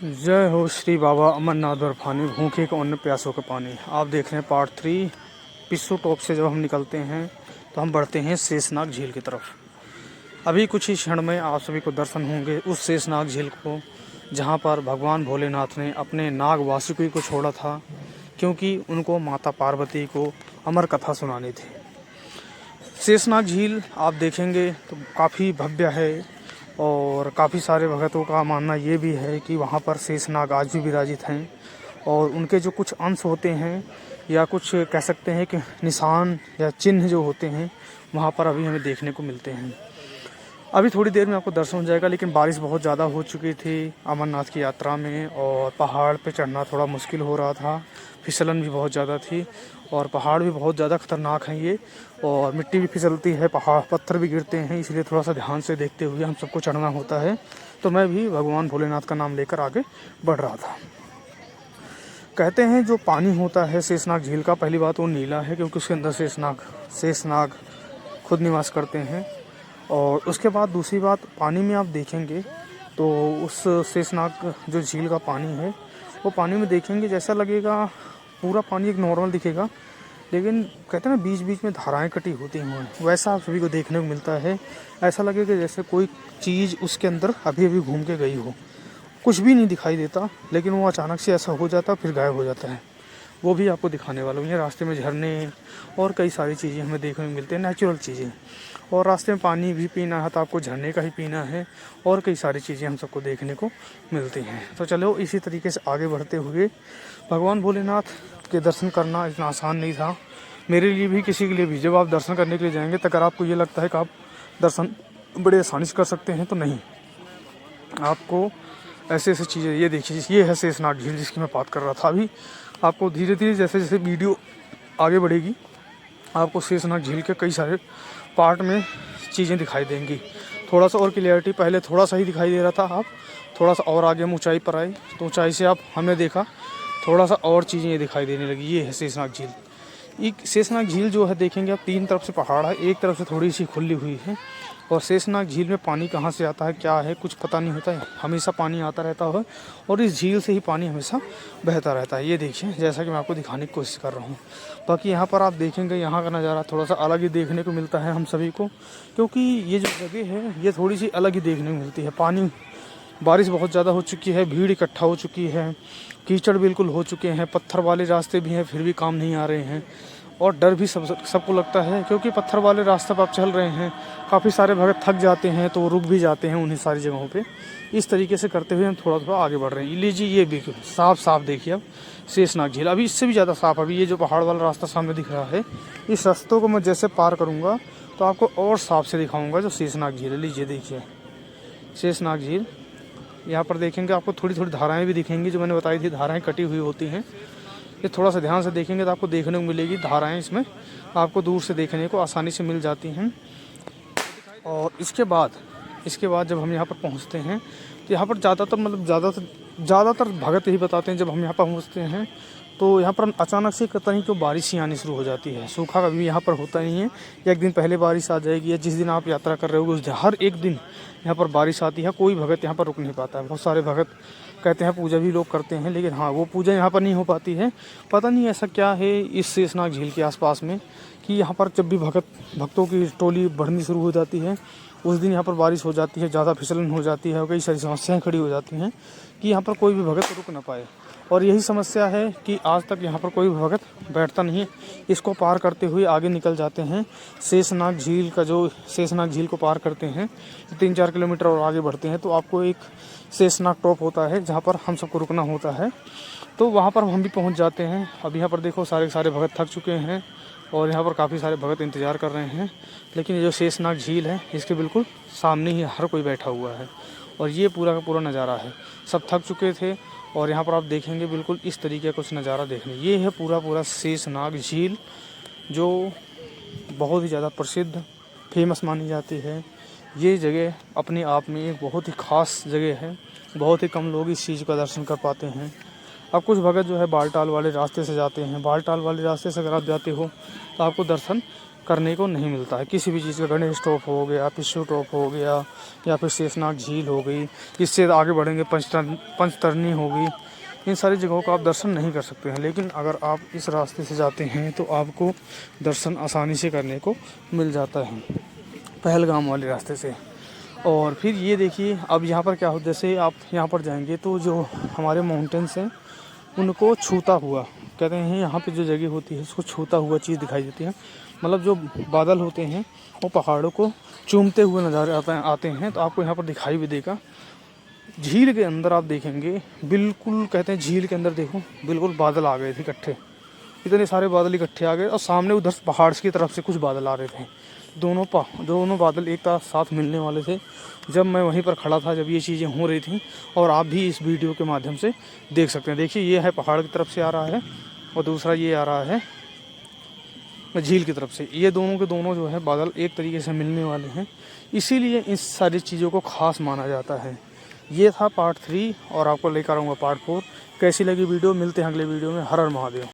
जय हो श्री बाबा अमरनाथ बर्फानी, भूखे को अन्न प्यासों का पानी। आप देख रहे हैं पार्ट 3। पिस्सू टॉप से जब हम निकलते हैं तो हम बढ़ते हैं शेषनाग झील की तरफ। अभी कुछ ही क्षण में आप सभी को दर्शन होंगे उस शेषनाग झील को, जहां पर भगवान भोलेनाथ ने अपने नाग वासुकी को छोड़ा था, क्योंकि उनको माता पार्वती को अमर कथा सुनानी थी। शेषनाग झील आप देखेंगे तो काफ़ी भव्य है और काफ़ी सारे भगतों का मानना ये भी है कि वहाँ पर शेषनाग आज भी विराजित हैं और उनके जो कुछ अंश होते हैं या कुछ कह सकते हैं कि निशान या चिन्ह जो होते हैं वहाँ पर अभी हमें देखने को मिलते हैं। अभी थोड़ी देर में आपको दर्शन हो जाएगा, लेकिन बारिश बहुत ज़्यादा हो चुकी थी अमरनाथ की यात्रा में और पहाड़ पे चढ़ना थोड़ा मुश्किल हो रहा था। फिसलन भी बहुत ज़्यादा थी और पहाड़ भी बहुत ज़्यादा खतरनाक हैं ये, और मिट्टी भी फिसलती है, पहाड़ पत्थर भी गिरते हैं, इसलिए थोड़ा सा ध्यान से देखते हुए हम सबको चढ़ना होता है। तो मैं भी भगवान भोलेनाथ का नाम लेकर आगे बढ़ रहा था। कहते हैं जो पानी होता है शेषनाग झील का, पहली बात वो नीला है क्योंकि उसके अंदर शेषनाग खुद निवास करते हैं। और उसके बाद दूसरी बात, पानी में आप देखेंगे तो उस शेषनाग जो झील का पानी है वो पानी में देखेंगे जैसा लगेगा पूरा पानी एक नॉर्मल दिखेगा, लेकिन कहते हैं ना बीच बीच में धाराएं कटी होती हैं, वैसा आप सभी को देखने को मिलता है। ऐसा लगेगा जैसे कोई चीज़ उसके अंदर अभी अभी घूम के गई हो। कुछ भी नहीं दिखाई देता, लेकिन वो अचानक से ऐसा हो जाता फिर गायब हो जाता है। वो भी आपको दिखाने वाला हूँ। रास्ते में झरने और कई सारी चीज़ें हमें देखने को मिलते हैं, नेचुरल चीज़ें। और रास्ते में पानी भी पीना है तो आपको झरने का ही पीना है, और कई सारी चीज़ें हम सबको देखने को मिलती हैं। तो चलो इसी तरीके से आगे बढ़ते हुए, भगवान भोलेनाथ के दर्शन करना इतना आसान नहीं था मेरे लिए भी, किसी के लिए भी। जब आप दर्शन करने के लिए जाएंगे तो अगर आपको ये लगता है कि आप दर्शन बड़े आसानी से कर सकते हैं तो नहीं, आपको ऐसे ऐसे चीज़ें, ये देखिए ये है शेषनाग झील जिसकी मैं बात कर रहा था। अभी आपको धीरे धीरे जैसे जैसे वीडियो आगे बढ़ेगी आपको शेषनाग झील के कई सारे पार्ट में चीज़ें दिखाई देंगी। थोड़ा सा और क्लियरिटी, पहले थोड़ा सा ही दिखाई दे रहा था, आप थोड़ा सा और आगे हम ऊंचाई पर आए तो ऊंचाई से आप हमने देखा थोड़ा सा और चीज़ें दिखाई देने लगी। ये है शेषनाग झील। एक शेषनाग झील जो है देखेंगे आप, तीन तरफ से पहाड़ है, एक तरफ से थोड़ी सी खुली हुई है। और शेषनाग झील में पानी कहाँ से आता है क्या है कुछ पता नहीं होता है, हमेशा पानी आता रहता है और इस झील से ही पानी हमेशा बहता रहता है। ये देखिए जैसा कि मैं आपको दिखाने की कोशिश कर रहा हूँ। बाकी यहाँ पर आप देखेंगे यहाँ का नज़ारा थोड़ा सा अलग ही देखने को मिलता है हम सभी को, क्योंकि ये जो जगह है ये थोड़ी सी अलग ही देखने को मिलती है। पानी, बारिश बहुत ज़्यादा हो चुकी है, भीड़ इकट्ठा हो चुकी है, कीचड़ बिल्कुल हो चुके हैं, पत्थर वाले रास्ते भी हैं फिर भी काम नहीं आ रहे हैं, और डर भी सबको लगता है क्योंकि पत्थर वाले रास्ते पर आप चल रहे हैं। काफ़ी सारे भगत थक जाते हैं तो वो रुक भी जाते हैं उन्हीं सारी जगहों पे। इस तरीके से करते हुए हम थोड़ा थोड़ा आगे बढ़ रहे हैं। लीजिए ये भी साफ साफ देखिए अब शेषनाग झील, अभी इससे भी ज़्यादा साफ। अभी ये जो पहाड़ वाला रास्ता सामने दिख रहा है, इस रास्तों को मैं जैसे पार करूँगा तो आपको और साफ से दिखाऊँगा जो शेषनाग झील है। लीजिए देखिए शेषनाग झील, यहाँ पर देखेंगे आपको थोड़ी थोड़ी धाराएँ भी दिखेंगी, जो मैंने बताई थी धाराएँ कटी हुई होती हैं। ये थोड़ा सा ध्यान से देखेंगे तो आपको देखने को मिलेगी धाराएं, इसमें आपको दूर से देखने को आसानी से मिल जाती हैं। और इसके बाद जब हम यहाँ पर पहुँचते हैं तो यहाँ पर ज़्यादातर भगत यही बताते हैं, जब हम यहाँ पर पहुँचते हैं तो यहाँ पर अचानक से पता नहीं क्यों बारिश ही आनी शुरू हो जाती है। सूखा कभी यहाँ पर होता नहीं है, एक दिन पहले बारिश आ जाएगी या जिस दिन आप यात्रा कर रहे हो उस दिन हर एक दिन यहाँ पर बारिश आती है। कोई भगत यहाँ पर रुक नहीं पाता है। बहुत सारे भगत कहते हैं पूजा भी लोग करते हैं, लेकिन हाँ वो पूजा यहाँ पर नहीं हो पाती है। पता नहीं ऐसा क्या है इस शेषनाग झील के आसपास में कि यहाँ पर जब भी भक्तों की टोली बढ़नी शुरू हो जाती है उस दिन यहाँ पर बारिश हो जाती है, ज़्यादा फिसलन हो जाती है और कई सारी समस्याएं खड़ी हो जाती हैं कि यहाँ पर कोई भी भगत रुक ना पाए। और यही समस्या है कि आज तक यहाँ पर कोई भी भगत बैठता नहीं है। इसको पार करते हुए आगे निकल जाते हैं शेषनाग झील का, जो शेषनाग झील को पार करते हैं 3-4 किलोमीटर और आगे बढ़ते हैं तो आपको एक शेषनाग टॉप होता है जहाँ पर हम सबको रुकना होता है। तो वहाँ पर हम भी पहुँच जाते हैं। अब यहाँ पर देखो सारे भगत थक चुके हैं और यहाँ पर काफ़ी सारे भगत इंतज़ार कर रहे हैं, लेकिन ये जो शेषनाग झील है इसके बिल्कुल सामने ही हर कोई बैठा हुआ है और ये पूरा का पूरा नज़ारा है। सब थक चुके थे और यहाँ पर आप देखेंगे बिल्कुल इस तरीके का कुछ नज़ारा देखने। ये है पूरा शेषनाग झील, जो बहुत ही ज़्यादा प्रसिद्ध फेमस मानी जाती है। ये जगह अपने आप में एक बहुत ही ख़ास जगह है, बहुत ही कम लोग इस चीज़ का दर्शन कर पाते हैं। अब कुछ भगत जो है बालटाल वाले रास्ते से जाते हैं। बालटाल वाले रास्ते से अगर आप जाते हो तो आपको दर्शन करने को नहीं मिलता है। किसी भी चीज़ का गणेश टॉप हो गया, पिस्सू टॉप हो गया, या फिर शेषनाग झील हो गई, इससे आगे बढ़ेंगे पंचतरणी हो गई, इन सारी जगहों का आप दर्शन नहीं कर सकते हैं। लेकिन अगर आप इस रास्ते से जाते हैं तो आपको दर्शन आसानी से करने को मिल जाता है, पहलगाम वाले रास्ते से। और फिर ये देखिए, अब यहाँ पर क्या हो, जैसे आप यहाँ पर जाएंगे तो जो हमारे माउंटेन्स हैं उनको छूता हुआ, कहते हैं यहाँ पे जो जगह होती है उसको छूता हुआ चीज़ दिखाई देती है। मतलब जो बादल होते हैं वो पहाड़ों को चूमते हुए नज़ारे आते हैं, तो आपको यहाँ पर दिखाई भी देगा। झील के अंदर आप देखेंगे बिल्कुल, कहते हैं झील के अंदर देखो बिल्कुल बादल आ गए थे इकट्ठे, इतने सारे बादल इकट्ठे आ गए, और सामने उधर पहाड़ की तरफ से कुछ बादल आ रहे थे। दोनों बादल एक साथ मिलने वाले थे जब मैं वहीं पर खड़ा था, जब ये चीज़ें हो रही थी। और आप भी इस वीडियो के माध्यम से देख सकते हैं। देखिए, ये है पहाड़ की तरफ से आ रहा है और दूसरा ये आ रहा है झील की तरफ से। ये दोनों के दोनों जो है बादल एक तरीके से मिलने वाले हैं, इसीलिए इस सारी चीज़ों को ख़ास माना जाता है। ये था पार्ट 3 और आपको लेकर आऊँगा पार्ट 4। कैसी लगी वीडियो, मिलते हैं अगले वीडियो में। हर हर महादेव।